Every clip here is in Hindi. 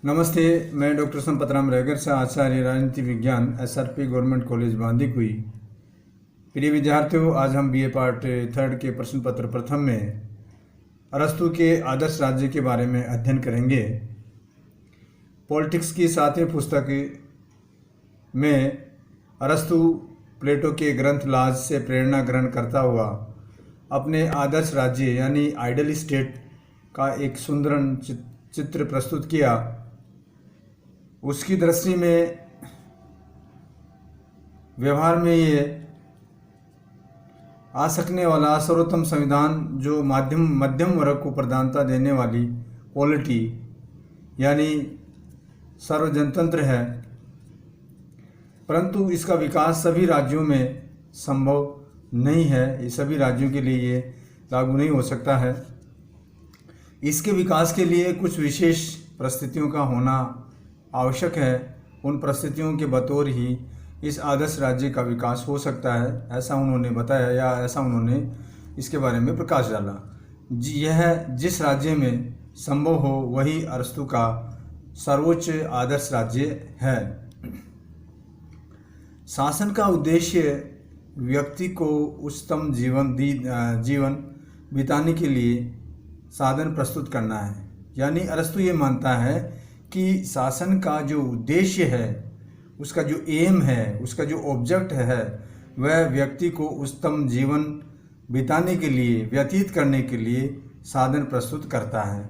नमस्ते। मैं डॉक्टर संपतराम रेगर से आचार्य राजनीति विज्ञान SRP गवर्नमेंट कॉलेज बांदीकुई। प्रिय विद्यार्थियों, आज हम BA पार्ट 3 के प्रश्न पत्र प्रथम में अरस्तु के आदर्श राज्य के बारे में अध्ययन करेंगे। पॉलिटिक्स की 7वीं पुस्तक में अरस्तु प्लेटो के ग्रंथ लाज से प्रेरणा ग्रहण करता हुआ अपने आदर्श राज्य यानी आइडियल स्टेट का एक सुंदर चित्र प्रस्तुत किया। उसकी दृष्टि में व्यवहार में ये आ सकने वाला सर्वोत्तम संविधान जो मध्यम वर्ग को प्रधानता देने वाली पॉलिटी यानी सर्वजनतंत्र है, परंतु इसका विकास सभी राज्यों में संभव नहीं है। ये सभी राज्यों के लिए ये लागू नहीं हो सकता है। इसके विकास के लिए कुछ विशेष परिस्थितियों का होना आवश्यक है। उन परिस्थितियों के बतौर ही इस आदर्श राज्य का विकास हो सकता है, ऐसा उन्होंने बताया या ऐसा उन्होंने इसके बारे में प्रकाश डाला। यह जिस राज्य में संभव हो वही अरस्तु का सर्वोच्च आदर्श राज्य है। शासन का उद्देश्य व्यक्ति को उच्चतम जीवन बिताने के लिए साधन प्रस्तुत करना है। यानी अरस्तु ये मानता है कि शासन का जो उद्देश्य है, उसका जो एम है, उसका जो ऑब्जेक्ट है, वह व्यक्ति को उच्चतम जीवन बिताने के लिए, व्यतीत करने के लिए साधन प्रस्तुत करता है।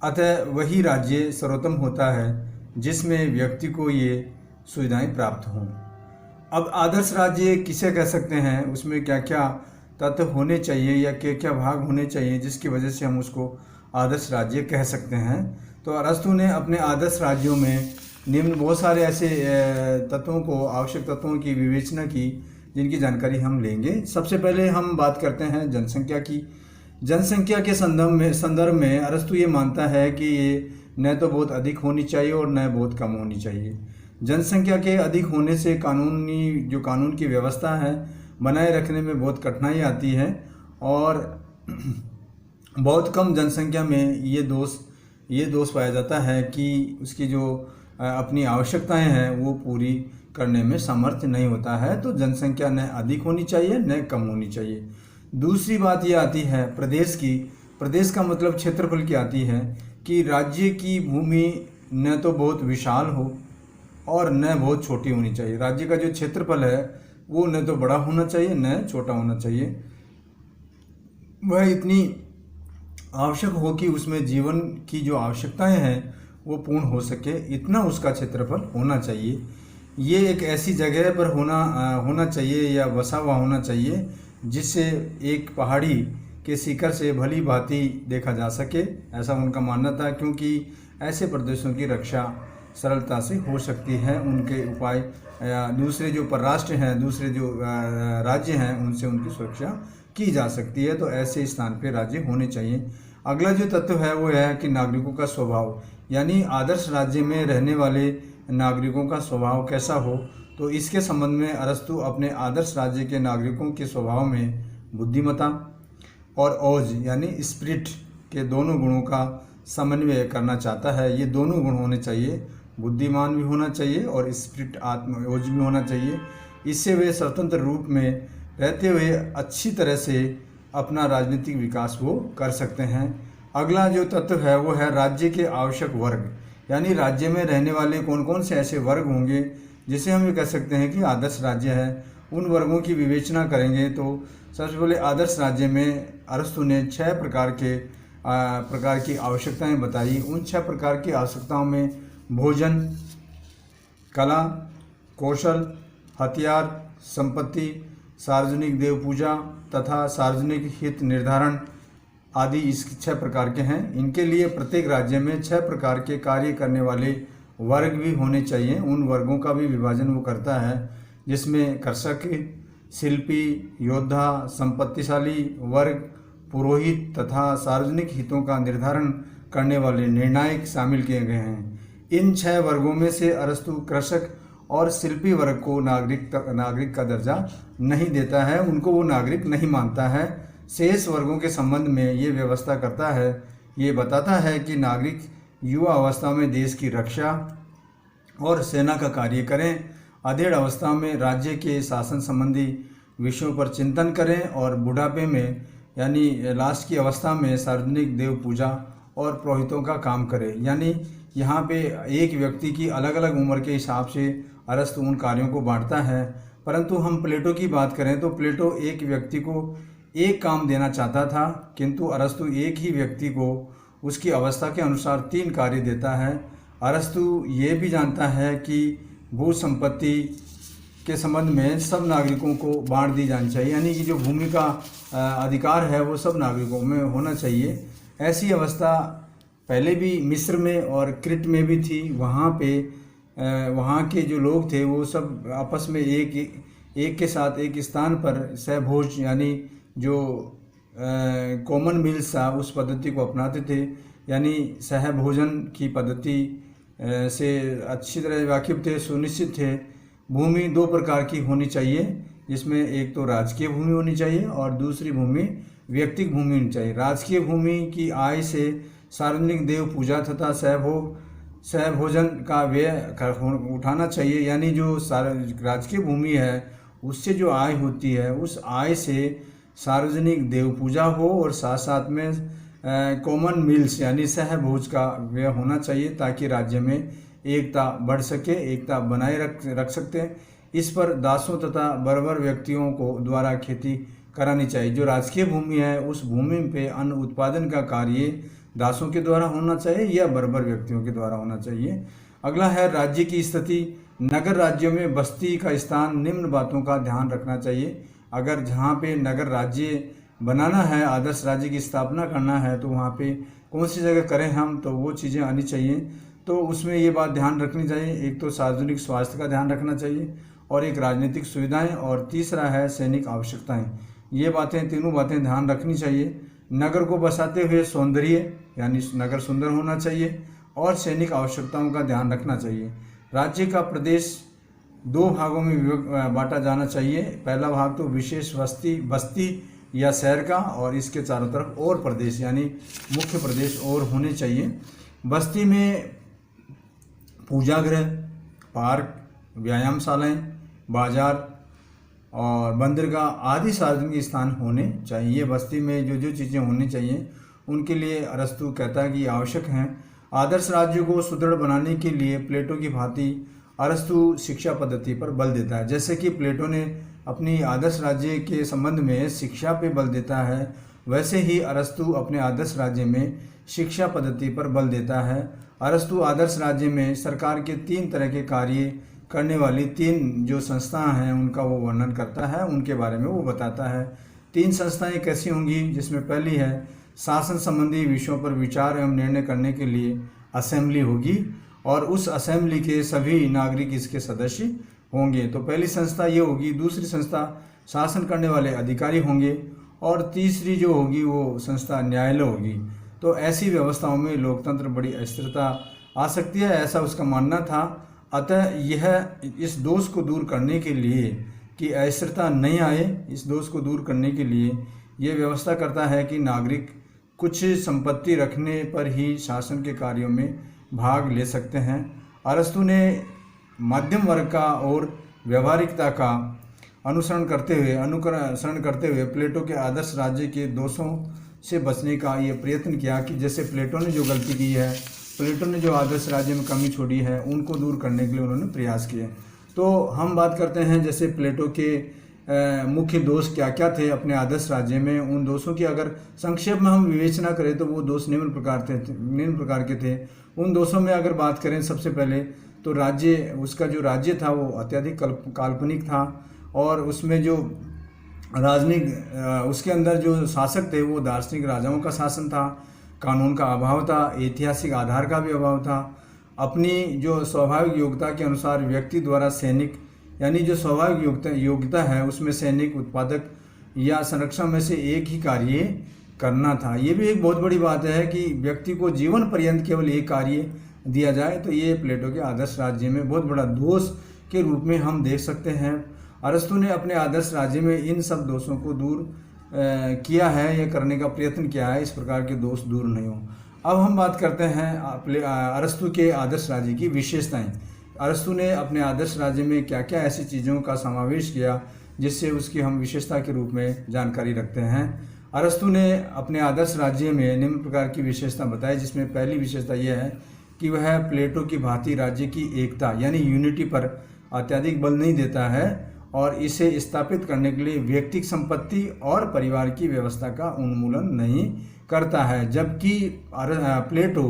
अतः वही राज्य सर्वोत्तम होता है जिसमें व्यक्ति को ये सुविधाएं प्राप्त हों। अब आदर्श राज्य किसे कह सकते हैं, उसमें क्या क्या तत्व होने चाहिए या क्या क्या भाग होने चाहिए जिसकी वजह से हम उसको आदर्श राज्य कह सकते हैं। तो अरस्तु ने अपने आदर्श राज्यों में निम्न बहुत सारे ऐसे तत्वों को, आवश्यक तत्वों की विवेचना की जिनकी जानकारी हम लेंगे। सबसे पहले हम बात करते हैं जनसंख्या की। जनसंख्या के संदर्भ में अरस्तु ये मानता है कि ये न तो बहुत अधिक होनी चाहिए और न बहुत कम होनी चाहिए। जनसंख्या के अधिक होने से कानून की व्यवस्था है बनाए रखने में बहुत कठिनाई आती है, और बहुत कम जनसंख्या में ये दोष पाया जाता है कि उसकी जो अपनी आवश्यकताएं हैं वो पूरी करने में समर्थ नहीं होता है। तो जनसंख्या न अधिक होनी चाहिए न कम होनी चाहिए। दूसरी बात ये आती है प्रदेश की। प्रदेश का मतलब क्षेत्रफल की आती है कि राज्य की भूमि न तो बहुत विशाल हो और न बहुत छोटी होनी चाहिए। राज्य का जो क्षेत्रफल है वो न तो बड़ा होना चाहिए न छोटा होना चाहिए। वह इतनी आवश्यक हो कि उसमें जीवन की जो आवश्यकताएं हैं वो पूर्ण हो सके, इतना उसका क्षेत्रफल होना चाहिए। ये एक ऐसी जगह पर होना चाहिए या बसा हुआ होना चाहिए जिससे एक पहाड़ी के शिखर से भली भांति देखा जा सके, ऐसा उनका मानना था। क्योंकि ऐसे प्रदेशों की रक्षा सरलता से हो सकती है। उनके उपाय दूसरे जो परराष्ट्र हैं, दूसरे जो राज्य हैं, उनसे उनकी सुरक्षा की जा सकती है। तो ऐसे स्थान पे राज्य होने चाहिए। अगला जो तत्व है वो है कि नागरिकों का स्वभाव, यानी आदर्श राज्य में रहने वाले नागरिकों का स्वभाव कैसा हो। तो इसके संबंध में अरस्तु अपने आदर्श राज्य के नागरिकों के स्वभाव में बुद्धिमत्ता और ओज यानी स्पिरिट के दोनों गुणों का समन्वय करना चाहता है। ये दोनों गुण होने चाहिए, बुद्धिमान भी होना चाहिए और स्पिरिट ओज भी होना चाहिए। इससे वे स्वतंत्र रूप में रहते हुए अच्छी तरह से अपना राजनीतिक विकास वो कर सकते हैं। अगला जो तत्व है वो है राज्य के आवश्यक वर्ग, यानी राज्य में रहने वाले कौन कौन से ऐसे वर्ग होंगे जिसे हम ये कह सकते हैं कि आदर्श राज्य है। उन वर्गों की विवेचना करेंगे तो सबसे पहले आदर्श राज्य में अरस्तु ने 6 प्रकार की आवश्यकताएं बताई। उन 6 प्रकार की आवश्यकताओं में भोजन, कला, कौशल, हथियार, संपत्ति, सार्वजनिक देव पूजा तथा सार्वजनिक हित निर्धारण आदि इस 6 प्रकार के हैं। इनके लिए प्रत्येक राज्य में 6 प्रकार के कार्य करने वाले वर्ग भी होने चाहिए। उन वर्गों का भी विभाजन वो करता है जिसमें कृषक, शिल्पी, योद्धा, संपत्तिशाली वर्ग, पुरोहित तथा सार्वजनिक हितों का निर्धारण करने वाले निर्णायक शामिल किए गए हैं। इन 6 वर्गों में से अरस्तु कृषक और शिल्पी वर्ग को नागरिक का दर्जा नहीं देता है, उनको वो नागरिक नहीं मानता है। शेष वर्गों के संबंध में ये व्यवस्था करता है, ये बताता है कि नागरिक युवा अवस्था में देश की रक्षा और सेना का कार्य करें, अधेड़ अवस्था में राज्य के शासन संबंधी विषयों पर चिंतन करें और बुढ़ापे में यानी लास्ट की अवस्था में सार्वजनिक देव पूजा और पुरोहितों का काम करें। यानी यहाँ पे एक व्यक्ति की अलग अलग उम्र के हिसाब से अरस्तु उन कार्यों को बांटता है। परंतु हम प्लेटो की बात करें तो प्लेटो एक व्यक्ति को एक काम देना चाहता था, किंतु अरस्तु एक ही व्यक्ति को उसकी अवस्था के अनुसार 3 कार्य देता है। अरस्तु ये भी जानता है कि भू संपत्ति के संबंध में सब नागरिकों को बांट दी जानी चाहिए, यानी कि जो भूमि का अधिकार है वो सब नागरिकों में होना चाहिए। ऐसी अवस्था पहले भी मिस्र में और क्रिट में भी थी। वहाँ पे वहाँ के जो लोग थे वो सब आपस में एक के साथ एक स्थान पर सहभोज यानी जो कॉमन मील्स था उस पद्धति को अपनाते थे, यानी सहभोजन की पद्धति से अच्छी तरह वाकिफ थे, सुनिश्चित थे। भूमि 2 प्रकार की होनी चाहिए, जिसमें एक तो राजकीय भूमि होनी चाहिए और दूसरी भूमि व्यक्तिगत भूमि होनी चाहिए। राजकीय भूमि की आय से सार्वजनिक देव पूजा तथा सहभोजन का व्यय उठाना चाहिए, यानी जो राजकीय भूमि है उससे जो आय होती है उस आय से सार्वजनिक देव पूजा हो और साथ साथ में कॉमन मील्स यानी सहभोज का व्यय होना चाहिए, ताकि राज्य में एकता बढ़ सके, एकता बनाए रख सकते हैं। इस पर दासों तथा बर्बर व्यक्तियों को द्वारा खेती करानी चाहिए। जो राजकीय भूमि है उस भूमि पे अन्न उत्पादन का कार्य दासों के द्वारा होना चाहिए या बर्बर व्यक्तियों के द्वारा होना चाहिए। अगला है राज्य की स्थिति। नगर राज्यों में बस्ती का स्थान निम्न बातों का ध्यान रखना चाहिए। अगर जहाँ पे नगर राज्य बनाना है, आदर्श राज्य की स्थापना करना है, तो वहाँ पे कौन सी जगह करें हम, तो वो चीज़ें आनी चाहिए। तो उसमें ये बात ध्यान रखनी चाहिए, एक तो सार्वजनिक स्वास्थ्य का ध्यान रखना चाहिए और एक राजनीतिक सुविधाएं और तीसरा है सैनिक आवश्यकताएं। ये बातें तीनों बातें ध्यान रखनी चाहिए। नगर को बसाते हुए सौंदर्य यानी नगर सुंदर होना चाहिए और सैनिक आवश्यकताओं का ध्यान रखना चाहिए। राज्य का प्रदेश 2 भागों में बांटा जाना चाहिए। पहला भाग तो विशेष बस्ती या शहर का, और इसके चारों तरफ और प्रदेश यानी मुख्य प्रदेश और होने चाहिए। बस्ती में पूजागृह, पार्क, व्यायामशालाएं, बाजार और बंदरगाह आदि सार्वजनिक स्थान होने चाहिए। बस्ती में जो जो चीज़ें होनी चाहिए उनके लिए अरस्तु कहता है कि आवश्यक हैं। आदर्श राज्य को सुदृढ़ बनाने के लिए प्लेटो की भांति अरस्तु शिक्षा पद्धति पर बल देता है। जैसे कि प्लेटो ने अपनी आदर्श राज्य के संबंध में शिक्षा पे बल देता है, वैसे ही अरस्तु अपने आदर्श राज्य में शिक्षा पद्धति पर बल देता है। अरस्तु आदर्श राज्य में सरकार के 3 तरह के कार्य करने वाली 3 जो संस्थाएं हैं उनका वो वर्णन करता है, उनके बारे में वो बताता है। 3 संस्थाएं कैसी होंगी, जिसमें पहली है शासन संबंधी विषयों पर विचार एवं निर्णय करने के लिए असेंबली होगी और उस असेंबली के सभी नागरिक इसके सदस्य होंगे। तो पहली संस्था ये होगी। दूसरी संस्था शासन करने वाले अधिकारी होंगे और तीसरी जो होगी वो संस्था न्यायालय होगी। तो ऐसी व्यवस्थाओं में लोकतंत्र बड़ी अस्थिरता आ सकती है, ऐसा उसका मानना था। अतः यह इस दोष को दूर करने के लिए कि अस्थिरता नहीं आए, इस दोष को दूर करने के लिए यह व्यवस्था करता है कि नागरिक कुछ संपत्ति रखने पर ही शासन के कार्यों में भाग ले सकते हैं। अरस्तु ने मध्यम वर्ग का और व्यवहारिकता का अनुसरण करते हुए प्लेटो के आदर्श राज्य के दोषों से बचने का ये प्रयत्न किया कि जैसे प्लेटो ने जो गलती की है, प्लेटो ने जो आदर्श राज्य में कमी छोड़ी है, उनको दूर करने के लिए उन्होंने प्रयास किए। तो हम बात करते हैं जैसे प्लेटो के मुख्य दोष क्या क्या थे अपने आदर्श राज्य में। उन दोषों की अगर संक्षेप में हम विवेचना करें तो वो दोष निम्न प्रकार के थे। उन दोषों में अगर बात करें, सबसे पहले तो उसका जो राज्य था वो अत्यधिक काल्पनिक था और उसमें जो राजनीतिक उसके अंदर जो शासक थे वो दार्शनिक राजाओं का शासन था। कानून का अभाव था, ऐतिहासिक आधार का भी अभाव था। अपनी जो स्वाभाविक योग्यता के अनुसार व्यक्ति द्वारा सैनिक यानी जो स्वाभाविक योग्यता है उसमें सैनिक, उत्पादक या संरक्षण में से एक ही कार्य करना था। ये भी एक बहुत बड़ी बात है कि व्यक्ति को जीवन पर्यंत केवल एक कार्य दिया जाए, तो ये प्लेटो के आदर्श राज्य में बहुत बड़ा दोष के रूप में हम देख सकते हैं। अरस्तु ने अपने आदर्श राज्य में इन सब दोषों को दूर किया है या करने का प्रयत्न किया है, इस प्रकार के दोष दूर नहीं हो। अब हम बात करते हैं अरस्तु के आदर्श राज्य की विशेषताएं। अरस्तु ने अपने आदर्श राज्य में क्या क्या ऐसी चीज़ों का समावेश किया जिससे उसकी हम विशेषता के रूप में जानकारी रखते हैं। अरस्तु ने अपने आदर्श राज्य में निम्न प्रकार की विशेषता बताई, जिसमें पहली विशेषता यह है कि वह प्लेटो की भांति राज्य की एकता यानी यूनिटी पर अत्यधिक बल नहीं देता है और इसे स्थापित करने के लिए व्यक्तिगत संपत्ति और परिवार की व्यवस्था का उन्मूलन नहीं करता है, जबकि प्लेटो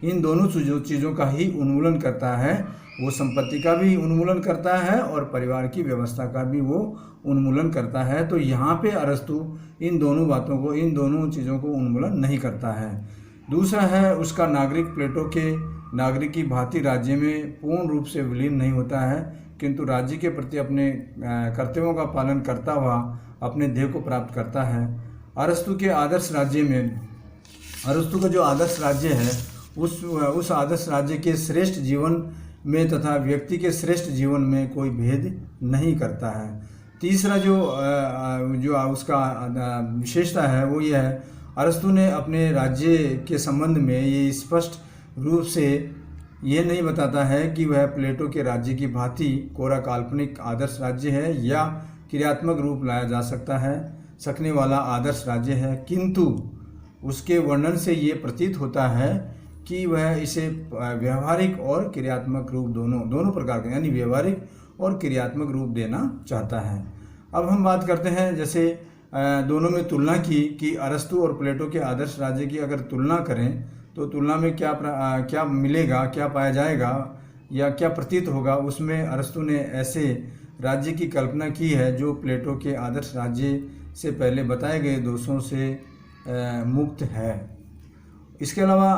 इन दोनों चीज़ों का ही उन्मूलन करता है। वो संपत्ति का भी उन्मूलन करता है और परिवार की व्यवस्था का भी वो उन्मूलन करता है। तो यहाँ पे अरस्तु इन दोनों चीज़ों को उन्मूलन नहीं करता है। दूसरा है उसका नागरिक प्लेटो के नागरिक की भांति राज्य में पूर्ण रूप से विलीन नहीं होता है, किंतु राज्य के प्रति अपने कर्तव्यों का पालन करता हुआ अपने ध्येय को प्राप्त करता है। अरस्तु के आदर्श राज्य में अरस्तु का जो आदर्श राज्य है उस आदर्श राज्य के श्रेष्ठ जीवन में तथा व्यक्ति के श्रेष्ठ जीवन में कोई भेद नहीं करता है। तीसरा जो उसका विशेषता है वो ये है, अरस्तु ने अपने राज्य के संबंध में ये स्पष्ट रूप से ये नहीं बताता है कि वह प्लेटो के राज्य की भांति कोरा काल्पनिक आदर्श राज्य है या क्रियात्मक रूप लाया जा सकने वाला आदर्श राज्य है, किंतु उसके वर्णन से ये प्रतीत होता है कि वह इसे व्यवहारिक और क्रियात्मक रूप दोनों प्रकार का यानी व्यवहारिक और क्रियात्मक रूप देना चाहता है। अब हम बात करते हैं जैसे दोनों में तुलना की कि अरस्तु और प्लेटो के आदर्श राज्य की अगर तुलना करें तो तुलना में क्या मिलेगा, क्या पाया जाएगा या क्या प्रतीत होगा। उसमें अरस्तु ने ऐसे राज्य की कल्पना की है जो प्लेटो के आदर्श राज्य से पहले बताए गए दोषों से मुक्त है। इसके अलावा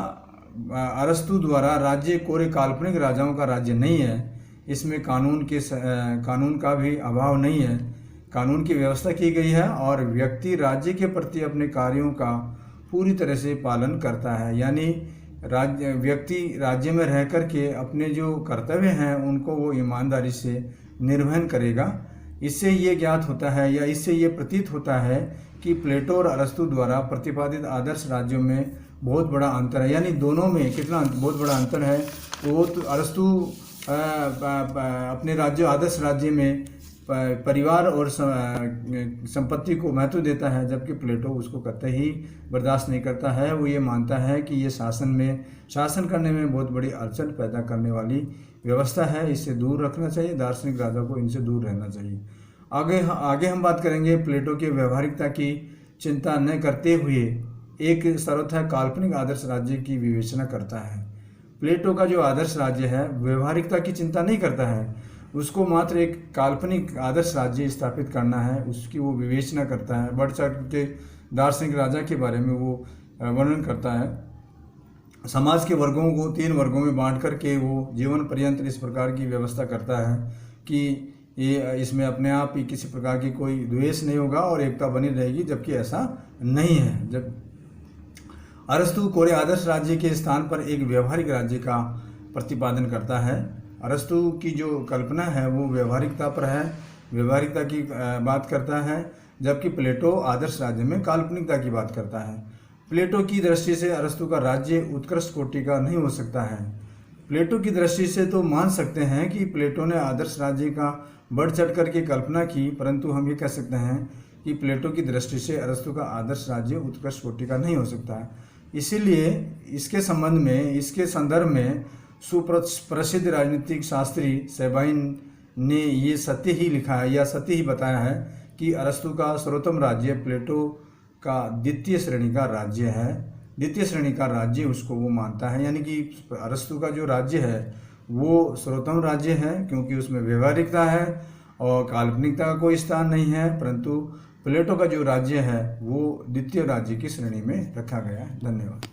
अरस्तु द्वारा राज्य कोरे काल्पनिक राजाओं का राज्य नहीं है, इसमें कानून का भी अभाव नहीं है, कानून की व्यवस्था की गई है और व्यक्ति राज्य के प्रति अपने कार्यों का पूरी तरह से पालन करता है। यानी व्यक्ति राज्य में रह कर के अपने जो कर्तव्य हैं उनको वो ईमानदारी से निर्वहन करेगा। इससे ये ज्ञात होता है या इससे ये प्रतीत होता है कि प्लेटो और अरस्तु द्वारा प्रतिपादित आदर्श राज्यों में बहुत बड़ा अंतर है। यानी दोनों में कितना बहुत बड़ा अंतर है। वो तो अरस्तु अपने आदर्श राज्य में परिवार और संपत्ति को महत्व देता है, जबकि प्लेटो उसको कतई ही बर्दाश्त नहीं करता है। वो ये मानता है कि ये शासन करने में बहुत बड़ी अड़चन पैदा करने वाली व्यवस्था है, इससे दूर रखना चाहिए। दार्शनिक राजा को इनसे दूर रहना चाहिए। आगे हम बात करेंगे प्लेटो के व्यवहारिकता की चिंता न करते हुए एक सर्वथा काल्पनिक आदर्श राज्य की विवेचना करता है। प्लेटो का जो आदर्श राज्य है व्यवहारिकता की चिंता नहीं करता है, उसको मात्र एक काल्पनिक आदर्श राज्य स्थापित करना है, उसकी वो विवेचना करता है। बढ़ चढ़ के दार्शनिक राजा के बारे में वो वर्णन करता है। समाज के वर्गों को 3 वर्गों में बांट करके वो जीवन पर्यंत इस प्रकार की व्यवस्था करता है कि ये इसमें अपने आप ही किसी प्रकार की कोई द्वेष नहीं होगा और एकता बनी रहेगी, जबकि ऐसा नहीं है। जब अरस्तु कोरे आदर्श राज्य के स्थान पर एक व्यवहारिक राज्य का प्रतिपादन करता है। अरस्तु की जो कल्पना है वो व्यवहारिकता पर है, व्यवहारिकता की बात करता है, जबकि प्लेटो आदर्श राज्य में काल्पनिकता की बात करता है। प्लेटो की दृष्टि से अरस्तु का राज्य उत्कृष्ट कोटि का नहीं हो सकता है। प्लेटो की दृष्टि से तो मान सकते हैं कि प्लेटो ने आदर्श राज्य का बढ़ चढ़ कर के कल्पना की, परंतु हम ये कह सकते हैं कि प्लेटो की दृष्टि से अरस्तु का आदर्श राज्य उत्कृष्ट कोटि का नहीं हो सकता है। इसीलिए इसके संदर्भ में सुप्रसिद्ध राजनीतिक शास्त्री सेबाइन ने ये सत्य ही लिखा है या सत्य ही बताया है कि अरस्तु का सर्वोत्तम राज्य प्लेटो का द्वितीय श्रेणी का राज्य है। द्वितीय श्रेणी का राज्य उसको वो मानता है, यानी कि अरस्तु का जो राज्य है वो सर्वोत्तम राज्य है, क्योंकि उसमें व्यवहारिकता है और काल्पनिकता का कोई स्थान नहीं है। परंतु प्लेटो का जो राज्य है वो द्वितीय राज्य की श्रेणी में रखा गया है। धन्यवाद।